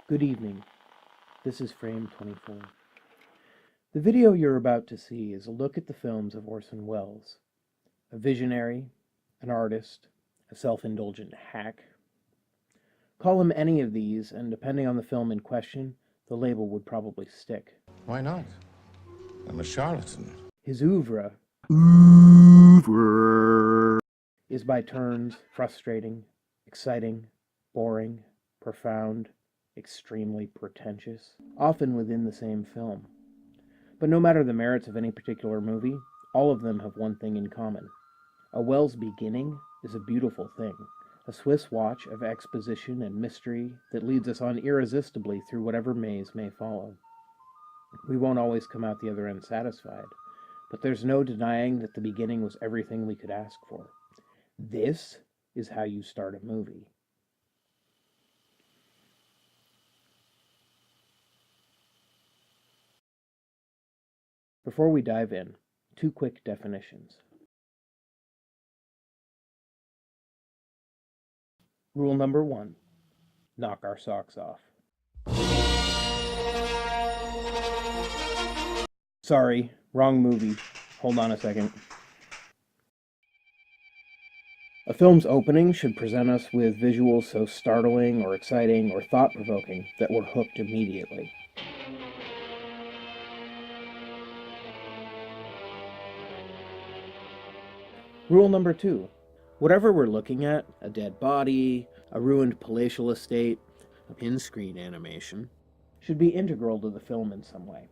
Good evening. This is Frame 24. The video you're about to see is a look at the films of Orson Welles, a visionary, an artist, a self-indulgent hack. Call him any of these, and depending on the film in question, the label would probably stick. Why not? I'm a charlatan. His oeuvre is by turns frustrating, exciting, boring, profound, extremely pretentious, often within the same film. But no matter the merits of any particular movie, all of them have one thing in common. A Welles beginning is a beautiful thing, a Swiss watch of exposition and mystery that leads us on irresistibly through whatever maze may follow. We won't always come out the other end satisfied, but there's no denying that the beginning was everything we could ask for. This is how you start a movie. Before we dive in, two quick definitions. Rule number 1, knock our socks off. Sorry, wrong movie. Hold on a second. A film's opening should present us with visuals so startling or exciting or thought-provoking that we're hooked immediately. Rule number 2, whatever we're looking at, a dead body, a ruined palatial estate, in-screen animation, should be integral to the film in some way.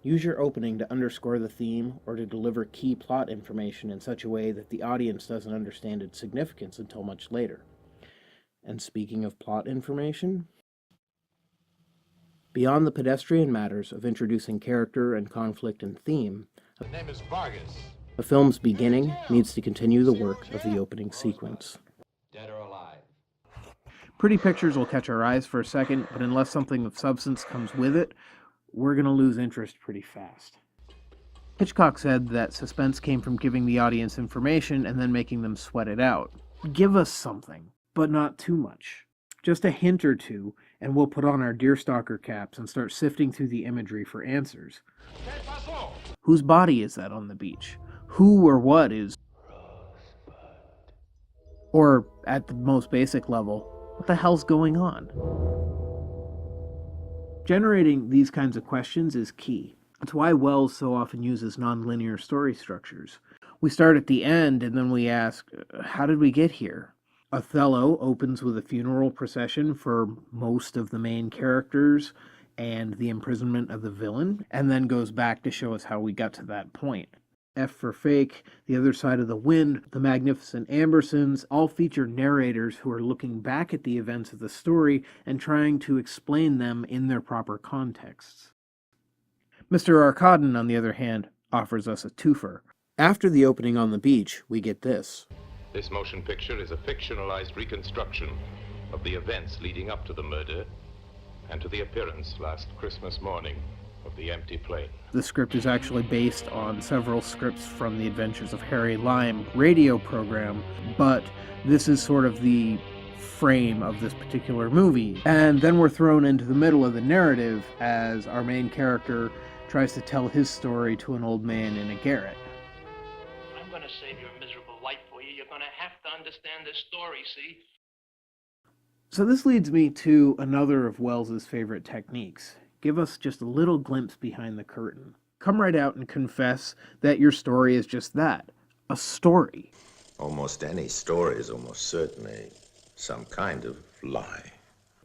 Use your opening to underscore the theme or to deliver key plot information in such a way that the audience doesn't understand its significance until much later. And speaking of plot information, beyond the pedestrian matters of introducing character and conflict and theme, The name is Vargas. a film's beginning needs to continue the work of the opening sequence. Dead or alive? Pretty pictures will catch our eyes for a second, but unless something of substance comes with it, we're going to lose interest pretty fast. Hitchcock said that suspense came from giving the audience information and then making them sweat it out. Give us something, but not too much. Just a hint or two, and we'll put on our deerstalker caps and start sifting through the imagery for answers. Whose body is that on the beach? Who or what is Rosebud? Or, at the most basic level, what the hell's going on? Generating these kinds of questions is key. It's why Welles so often uses nonlinear story structures. We start at the end and then we ask, how did we get here? Othello opens with a funeral procession for most of the main characters and the imprisonment of the villain, and then goes back to show us how we got to that point. F for Fake, The Other Side of the Wind, The Magnificent Ambersons all feature narrators who are looking back at the events of the story and trying to explain them in their proper contexts. Mr. Arkadin, on the other hand, offers us a twofer. After the opening on the beach, we get this. This motion picture is a fictionalized reconstruction of the events leading up to the murder and to the appearance last Christmas morning of the empty plane. The script is actually based on several scripts from the Adventures of Harry Lime radio program, but this is sort of the frame of this particular movie. And then we're thrown into the middle of the narrative as our main character tries to tell his story to an old man in a garret. I'm going to save your miserable life for you. You're going to have to understand this story, see? So this leads me to another of Welles's favorite techniques. Give us just a little glimpse behind the curtain. Come right out and confess that your story is just that, a story. Almost any story is almost certainly some kind of lie.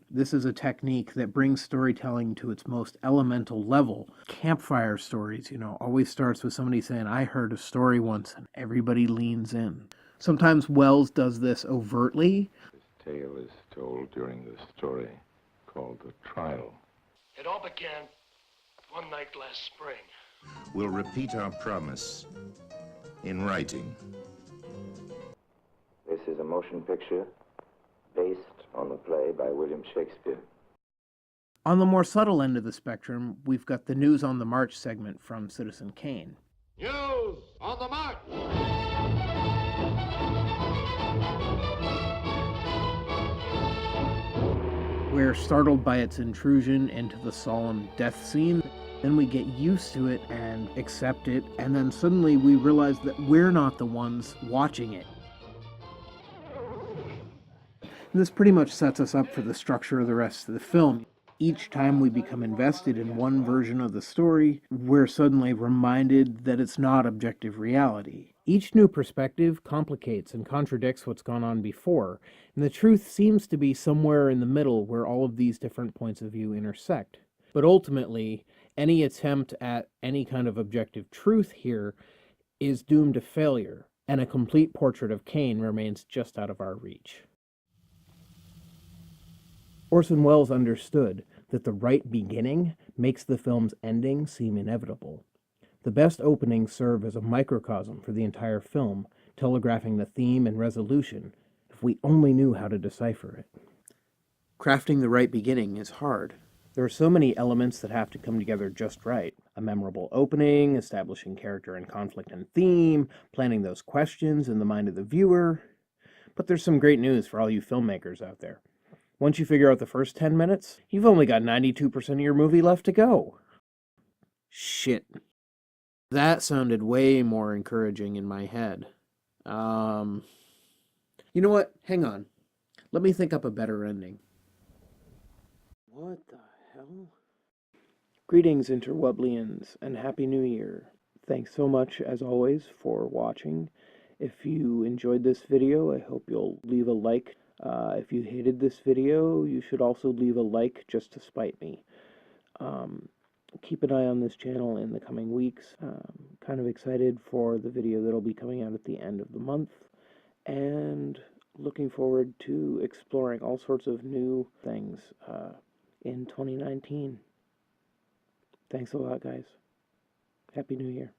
This is a technique that brings storytelling to its most elemental level. Campfire stories, always starts with somebody saying, I heard a story once, and everybody leans in. Sometimes Welles does this overtly. This tale is told during the story called The Trial. It all began one night last spring. We'll repeat our promise in writing. This is a motion picture based on the play by William Shakespeare. On the more subtle end of the spectrum, we've got the News on the March segment from Citizen Kane. News on the march! We're startled by its intrusion into the solemn death scene. Then we get used to it and accept it, and then suddenly we realize that we're not the ones watching it. This pretty much sets us up for the structure of the rest of the film. Each time we become invested in one version of the story, we're suddenly reminded that it's not objective reality. Each new perspective complicates and contradicts what's gone on before, and the truth seems to be somewhere in the middle where all of these different points of view intersect. But ultimately, any attempt at any kind of objective truth here is doomed to failure, and a complete portrait of Cain remains just out of our reach. Orson Welles understood that the right beginning makes the film's ending seem inevitable. The best openings serve as a microcosm for the entire film, telegraphing the theme and resolution, if we only knew how to decipher it. Crafting the right beginning is hard. There are so many elements that have to come together just right. A memorable opening, establishing character and conflict and theme, planting those questions in the mind of the viewer. But there's some great news for all you filmmakers out there. Once you figure out the first 10 minutes, you've only got 92% of your movie left to go. Shit. That sounded way more encouraging in my head. You know what? Hang on. Let me think up a better ending. What the hell? Greetings, Interwebblians, and Happy New Year. Thanks so much, as always, for watching. If you enjoyed this video, I hope you'll leave a like. If you hated this video, you should also leave a like just to spite me. Keep an eye on this channel in the coming weeks. Kind of excited for the video that'll be coming out at the end of the month, and looking forward to exploring all sorts of new things in 2019. Thanks a lot, guys. Happy New Year.